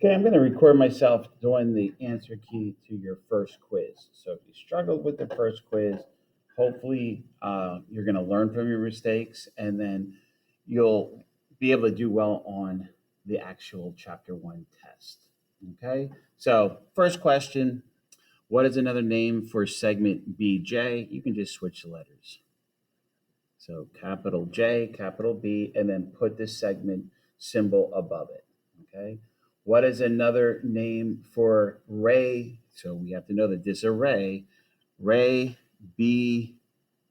Okay, I'm going to record myself doing the answer key to your first quiz. So if you struggled with the first quiz, hopefully you're going to learn from your mistakes and then you'll be able to do well on the actual chapter one test. Okay, so first question, what is another name for segment BJ? You can just switch the letters. So capital J, capital B, and then put the segment symbol above it. Okay. What is another name for ray? So we have to know that this is a ray. Ray B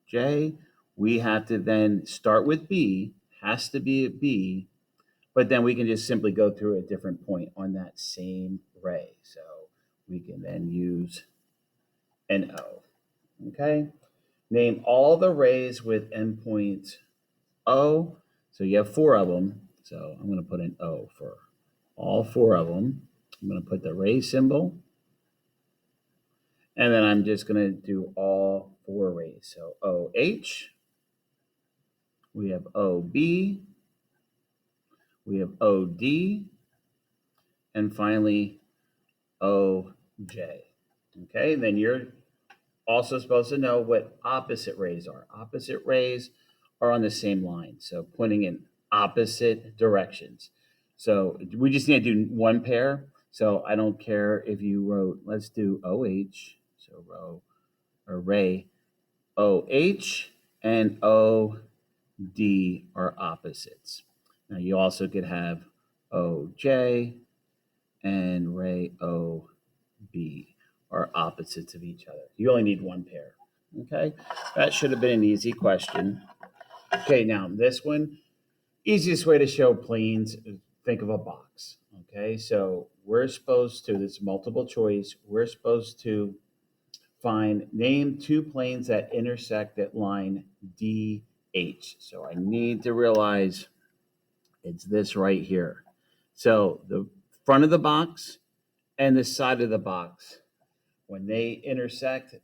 J. We have to then start with B, has to be a B, but then we can just simply go through a different point on that same ray. So we can then use an O. Okay. Name all the rays with endpoints O. So you have four of them. So I'm going to put an O for all four of them. I'm going to put the ray symbol. And then I'm just going to do all four rays. So OH. We have OB. We have OD. And finally, OJ. Okay, then you're also supposed to know what opposite rays are. Opposite rays are on the same line, so pointing in opposite directions. So we just need to do one pair. So I don't care if you wrote, let's do OH, so row or ray, OH and OD are opposites. Now you also could have OJ and ray OB are opposites of each other. You only need one pair. Okay, that should have been an easy question. Okay, now this one, easiest way to show planes, think of a box. Okay, so we're supposed to, this multiple choice, we're supposed to name two planes that intersect at line DH. So I need to realize it's this right here. So the front of the box and the side of the box, when they intersect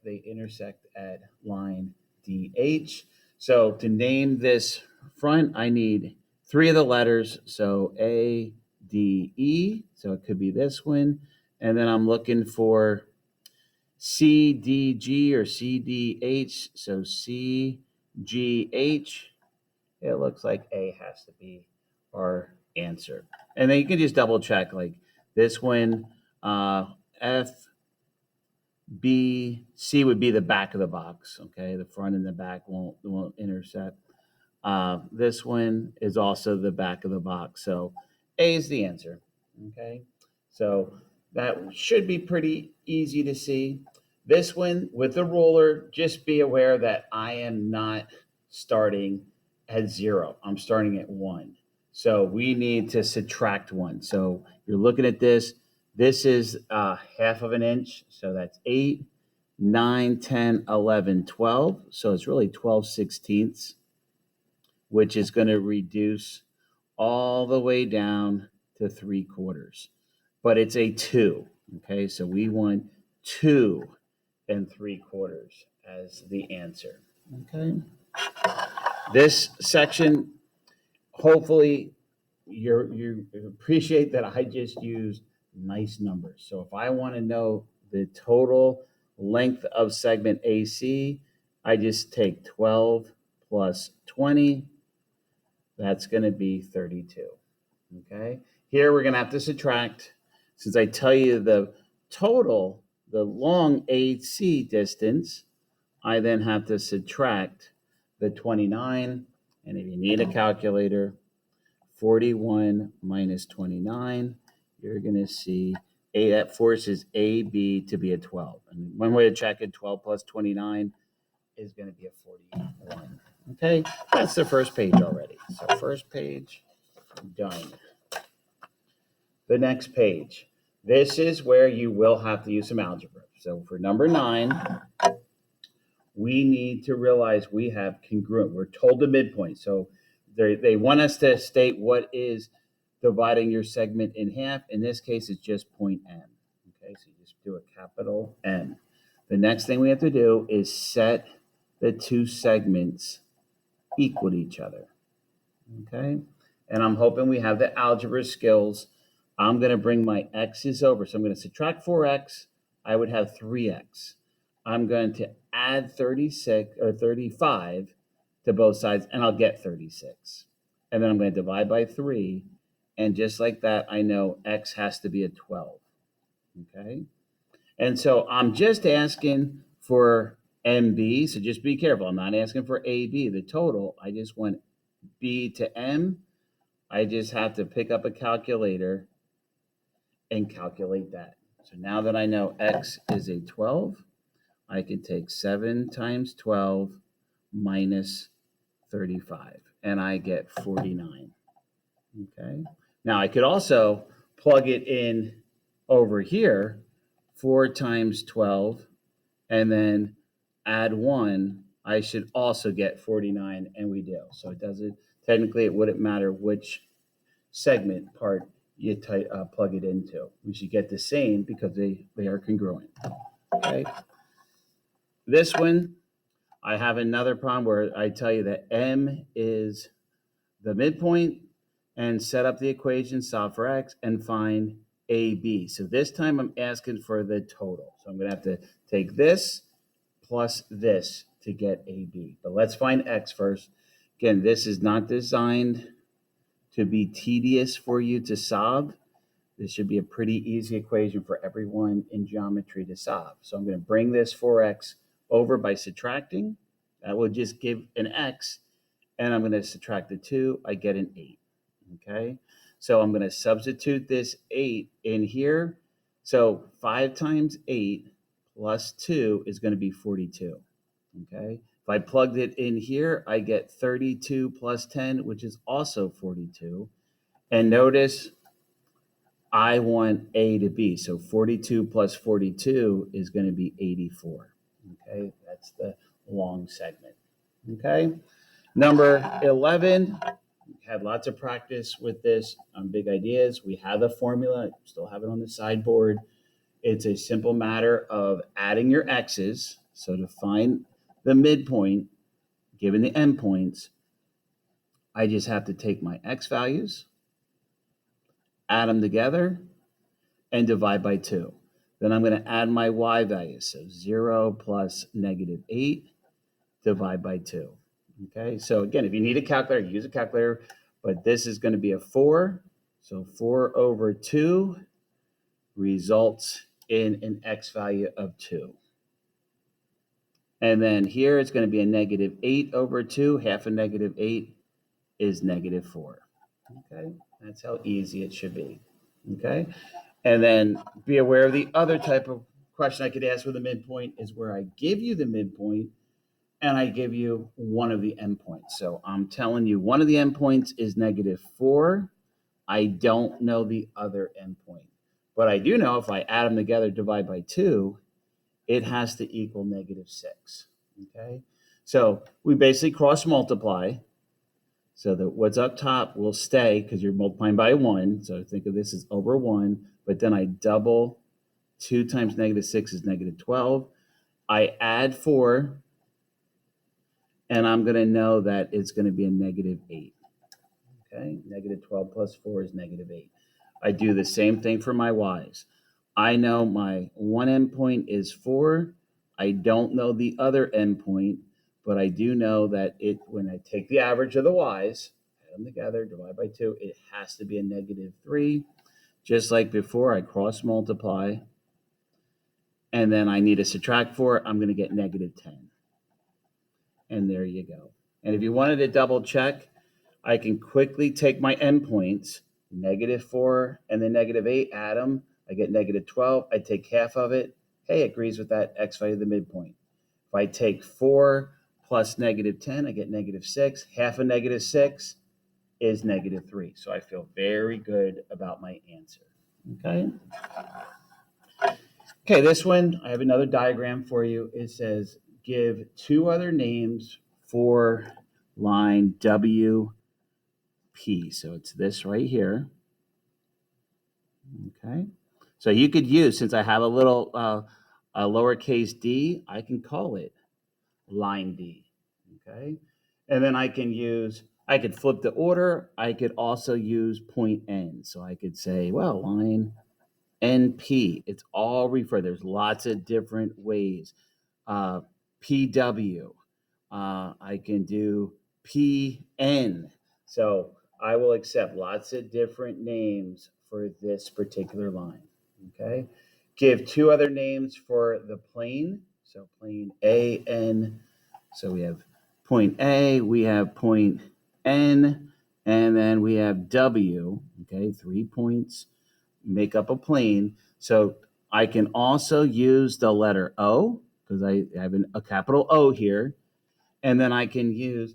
at line DH. So to name this front, I need three of the letters. So A, D, E. So it could be this one. And then I'm looking for C, D, G or C, D, H. So C, G, H. It looks like A has to be our answer. And then you can just double check like this one, F, B, C would be the back of the box. Okay, the front and the back won't intersect. This one is also the back of the box. So A is the answer. Okay, so that should be pretty easy to see. This one with the ruler, just be aware that I am not starting at zero. I'm starting at one. So we need to subtract one. So you're looking at this. This is half of an inch. So that's 8, 9, 10, 11, 12. So it's really 12/16, which is going to reduce all the way down to 3/4. But it's a 2. Okay, so we want 2 3/4 as the answer. Okay. This section, hopefully, you appreciate that I just used nice numbers. So if I want to know the total length of segment AC, I just take 12 plus 20. That's going to be 32. Okay. Here we're going to have to subtract. Since I tell you the total, the long AC distance, I then have to subtract the 29. And if you need a calculator, 41 minus 29, you're going to see A, that forces AB to be a 12. And one way to check it, 12 plus 29 is going to be a 41. Okay, that's the first page already. So first page, done. The next page. This is where you will have to use some algebra. So for number 9, we need to realize we have congruent. We're told the midpoint. So they want us to state what is dividing your segment in half. In this case, it's just point M. Okay, so you just do a capital M. The next thing we have to do is set the two segments equal to each other. Okay, and I'm hoping we have the algebra skills I'm going to bring my x's over. So I'm going to subtract 4x. I would have 3x. I'm going to add 36 or 35 to both sides, and I'll get 36. And then I'm going to divide by 3. And just like that, I know x has to be a 12. Okay? And so I'm just asking for MB. So just be careful. I'm not asking for AB, the total. I just want B to M. I just have to pick up a calculator and calculate that. So now that I know x is a 12, I can take 7 times 12 minus 35, and I get 49. Okay. Now I could also plug it in over here, 4 times 12, and then add 1. I should also get 49, and we do. So it doesn't, technically it wouldn't matter which segment part you plug it into. We should get the same because they are congruent. Okay. This one, I have another problem where I tell you that M is the midpoint and set up the equation, solve for x, and find AB. So this time I'm asking for the total. So I'm going to have to take this plus this to get AB. But let's find x first. Again, this is not designed to be tedious for you to solve. This should be a pretty easy equation for everyone in geometry to solve. So I'm going to bring this 4x over by subtracting. That will just give an x, and I'm going to subtract the 2. I get an 8. Okay, so I'm going to substitute this 8 in here. So 5 times 8 plus 2 is going to be 42. Okay, if I plugged it in here, I get 32 plus 10, which is also 42. And notice I want A to B. So 42 plus 42 is going to be 84. Okay, that's the long segment. Okay, number 11. We had lots of practice with this on Big Ideas. We have the formula, still have it on the sideboard. It's a simple matter of adding your x's. So to find the midpoint, given the endpoints, I just have to take my x values, add them together, and divide by 2. Then I'm going to add my y values. So 0 plus negative 8, divide by 2. Okay, so again, if you need a calculator, use a calculator, but this is going to be a 4. So 4 over 2 results in an x value of 2. And then here it's going to be a negative 8 over 2. Half of negative 8 is negative 4. Okay, that's how easy it should be. Okay, and then be aware of the other type of question I could ask with a midpoint is where I give you the midpoint and I give you one of the endpoints. So I'm telling you one of the endpoints is negative 4. I don't know the other endpoint, but I do know if I add them together, divide by 2, it has to equal negative 6. Okay, so we basically cross multiply. So that what's up top will stay because you're multiplying by 1. So think of this as over 1, but then I double 2 times negative 6 is negative 12. I add 4, and I'm going to know that it's going to be a negative 8. Okay, negative 12 plus 4 is negative 8. I do the same thing for my y's. I know my one endpoint is 4. I don't know the other endpoint, but I do know that when I take the average of the y's, add them together, divide by 2, it has to be a negative 3. Just like before, I cross multiply, and then I need to subtract 4. I'm going to get negative 10. And there you go. And if you wanted to double check, I can quickly take my endpoints, negative 4 and then negative 8, add them. I get negative 12. I take half of it. Hey, it agrees with that x value of the midpoint. If I take 4 plus negative 10, I get negative 6. Half of negative 6 is negative 3. So I feel very good about my answer. Okay. Okay, this one, I have another diagram for you. It says give 2 other names for line WP. So it's this right here. Okay. So you could use, since I have a little a lowercase d, I can call it line D. Okay. And then I can use I could flip the order. I could also use point N. So I could say, well, line NP. It's all referred. There's lots of different ways. PW. I can do PN. So I will accept lots of different names for this particular line. Okay. Give two other names for the plane. So plane AN. So we have point A, we have point N, and then we have W. Okay, 3 points make up a plane. So I can also use the letter O because I have a capital O here. And then I can use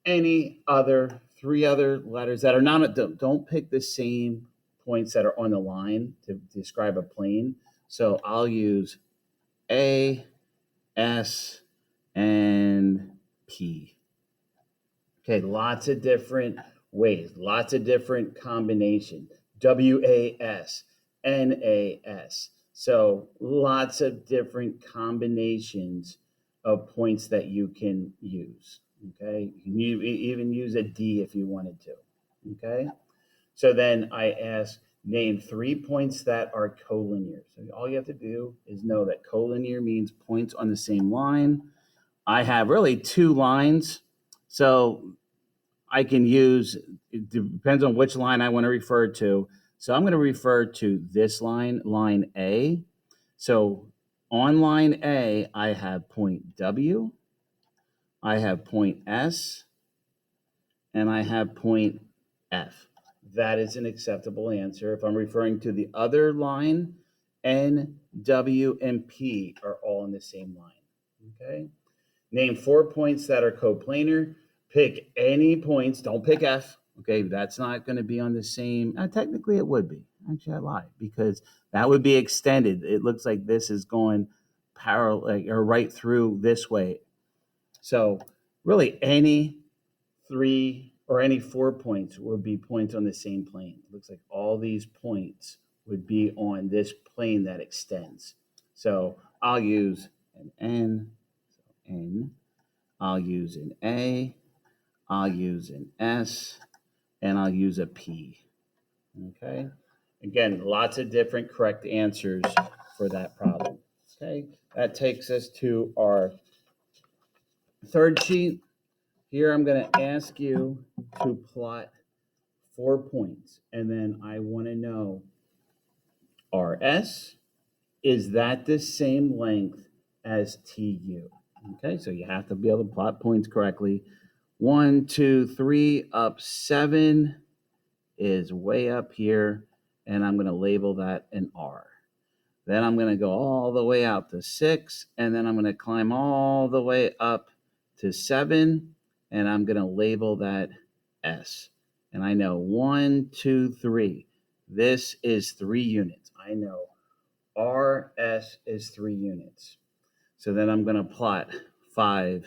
any other 3 other letters that are not, don't pick the same points that are on the line to describe a plane. So I'll use A, S, and P. Okay, lots of different ways, lots of different combinations. WAS, NAS. So lots of different combinations of points that you can use. Okay, you can even use a D if you wanted to. Okay, so then I ask, name 3 points that are collinear. So all you have to do is know that collinear means points on the same line. I have really 2 lines. So I can use, it depends on which line I want to refer to. So I'm going to refer to this line, line A. So on line A, I have point W, I have point S, and I have point F. That is an acceptable answer. If I'm referring to the other line, N, W, and P are all in the same line. Okay. Name 4 points that are coplanar. Pick any points. Don't pick F. Okay, that's not going to be on the same. Technically, it would be. Actually, I lied because that would be extended. It looks like this is going parallel or right through this way. So really, any 3 or any 4 points would be points on the same plane. It looks like all these points would be on this plane that extends. So I'll use an N, N. I'll use an A, I'll use an S, and I'll use a P. Okay. Again, lots of different correct answers for that problem. Okay. That takes us to our third sheet. Here I'm going to ask you to plot 4 points. And then I want to know RS, is that the same length as TU? Okay, so you have to be able to plot points correctly. 1, 2, 3, up 7 is way up here, and I'm going to label that an R. Then I'm going to go all the way out to 6, and then I'm going to climb all the way up to 7, and I'm going to label that S. And I know 1, 2, 3. This is 3 units. I know RS is 3 units. So then I'm going to plot 5,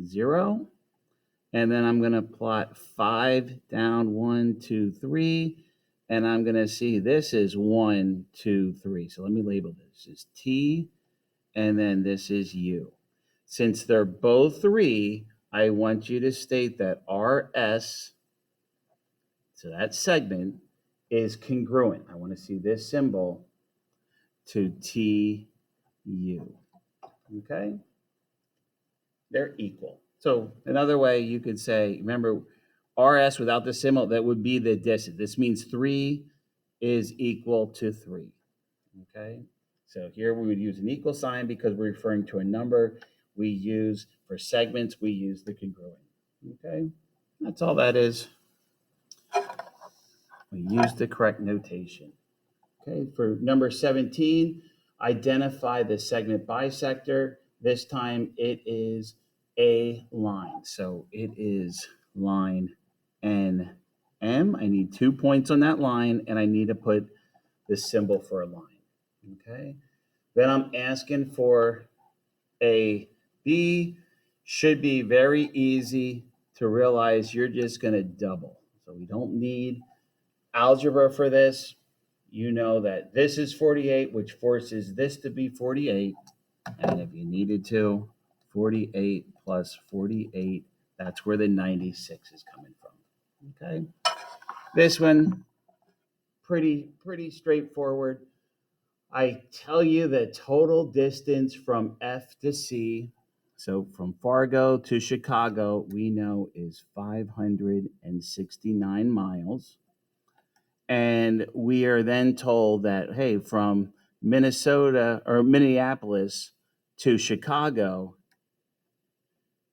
0. And then I'm going to plot 5 down, 1, 2, 3. And I'm going to see this is 1, 2, 3. So let me label this. This is T, and then this is U. Since they're both 3, I want you to state that RS, so that segment, is congruent. I want to see this symbol to TU. Okay? They're equal. So another way you could say, remember, RS without the symbol, that would be the distance. This means 3 is equal to 3. Okay? So here we would use an equal sign because we're referring to a number. We use, for segments, we use the congruent. Okay? That's all that is. We use the correct notation. Okay, for number 17, identify the segment bisector. This time it is a line. So it is line NM. I need 2 points on that line, and I need to put the symbol for a line. Okay, then I'm asking for a B. Should be very easy to realize you're just going to double. So we don't need algebra for this. You know that this is 48, which forces this to be 48. And if you needed to, 48 plus 48, that's where the 96 is coming from. Okay. This one, pretty straightforward. I tell you the total distance from F to C, so from Fargo to Chicago, we know is 569 miles. And we are then told that, hey, from Minnesota or Minneapolis to Chicago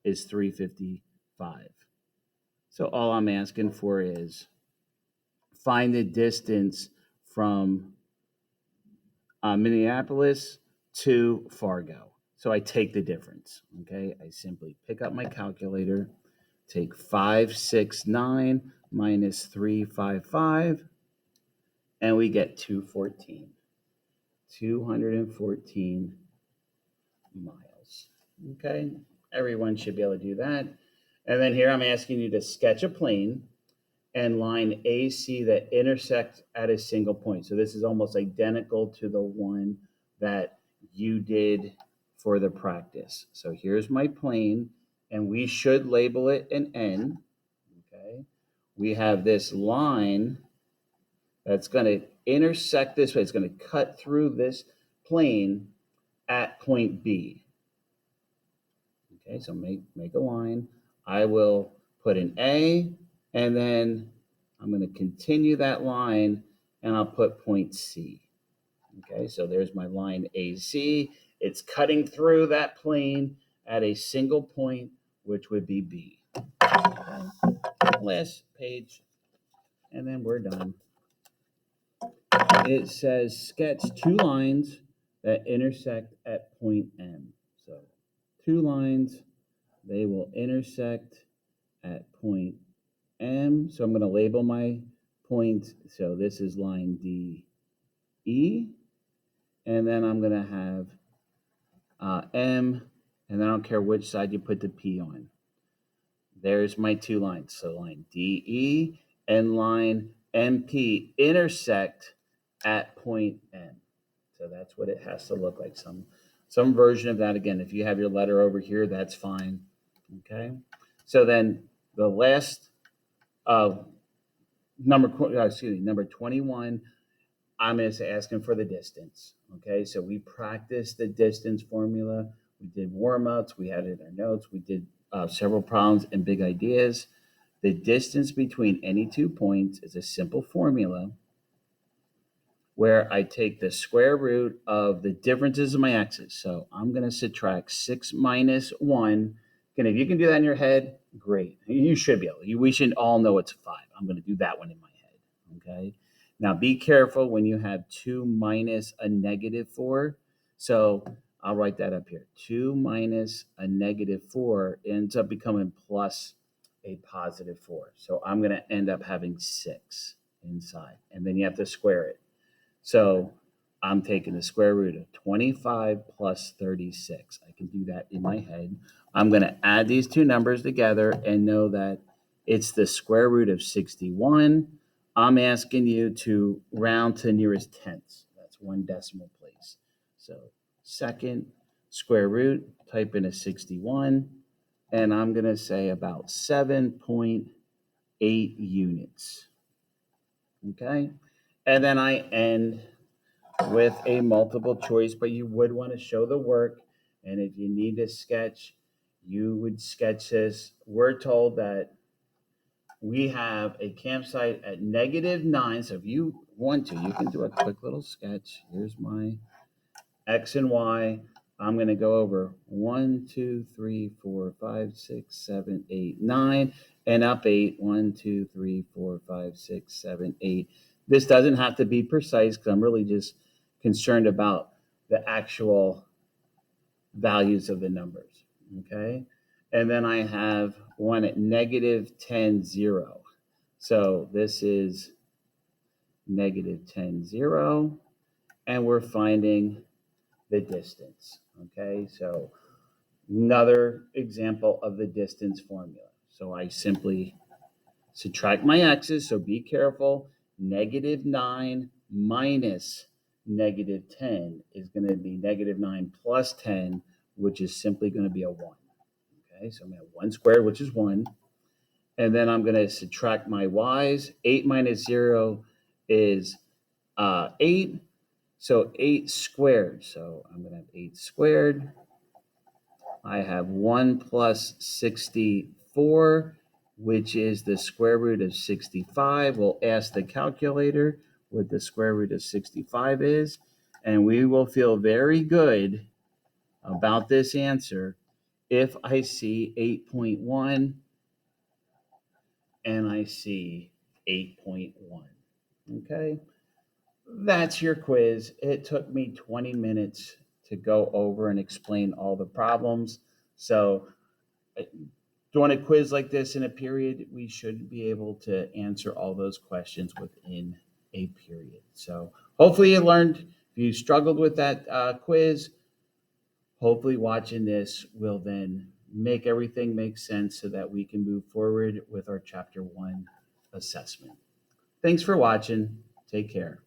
is 355. So all I'm asking for is find the distance from Minneapolis to Fargo. So I take the difference. Okay. I simply pick up my calculator, take 569 minus 355, and we get 214. 214 miles. Okay. Everyone should be able to do that. And then here I'm asking you to sketch a plane and line AC that intersects at a single point. So this is almost identical to the one that you did for the practice. So here's my plane, and we should label it an N. Okay. We have this line that's going to intersect this way. It's going to cut through this plane at point B. Okay, so make a line. I will put an A, and then I'm going to continue that line, and I'll put point C. Okay, so there's my line AC. It's cutting through that plane at a single point, which would be B. Okay. Last page, and then we're done. It says sketch two lines that intersect at point M. So two lines, they will intersect at point M. So I'm going to label my point. So this is line DE. And then I'm going to have M. And then I don't care which side you put the P on. There's my two lines. So line DE and line MP intersect at point M. So that's what it has to look like. Some version of that. Again, if you have your letter over here, that's fine. Okay. So then the last number 21, I'm just asking for the distance. Okay, so we practiced the distance formula. We did warm-ups. We had it in our notes. We did several problems and big ideas. The distance between any 2 points is a simple formula where I take the square root of the differences of my x's. So I'm going to subtract 6 minus 1. And if you can do that in your head, great. You should be able to. We should all know it's 5. I'm going to do that one in my head. Okay. Now be careful when you have 2 minus a negative 4. So I'll write that up here. 2 minus a negative 4 ends up becoming plus a positive 4. So I'm going to end up having 6 inside. And then you have to square it. So I'm taking the square root of 25 plus 36. I can do that in my head. I'm going to add these two numbers together and know that it's the square root of 61. I'm asking you to round to nearest tenths. That's one decimal place. So second square root, type in a 61, and I'm going to say about 7.8 units. Okay. And then I end with a multiple choice, but you would want to show the work. And if you need to sketch, you would sketch this. We're told that we have a campsite at -9. So if you want to, you can do a quick little sketch. Here's my X and Y. I'm going to go over 1, 2, 3, 4, 5, 6, 7, 8, 9, and up 8. 1, 2, 3, 4, 5, 6, 7, 8. This doesn't have to be precise because I'm really just concerned about the actual values of the numbers. Okay. And then I have one at -10, 0. So this is -10, 0. And we're finding the distance. Okay. So another example of the distance formula. So I simply subtract my x's. So be careful. -9 minus -10 is going to be -9 plus 10, which is simply going to be a 1. Okay, so I'm going to have 1 squared, which is 1. and then I'm going to subtract my y's. 8 minus 0 is 8. So 8 squared. So I'm going to have 8 squared. I have 1 plus 64, which is the square root of 65. We'll ask the calculator what the square root of 65 is, and we will feel very good about this answer if I see 8.1 and I see 8.1. Okay, that's your quiz. It took me 20 minutes to go over and explain all the problems. So doing a quiz like this in a period, we should be able to answer all those questions within a period. So hopefully you learned. If you struggled with that quiz, hopefully watching this will then make everything make sense so that we can move forward with our Chapter 1 assessment. Thanks for watching. Take care.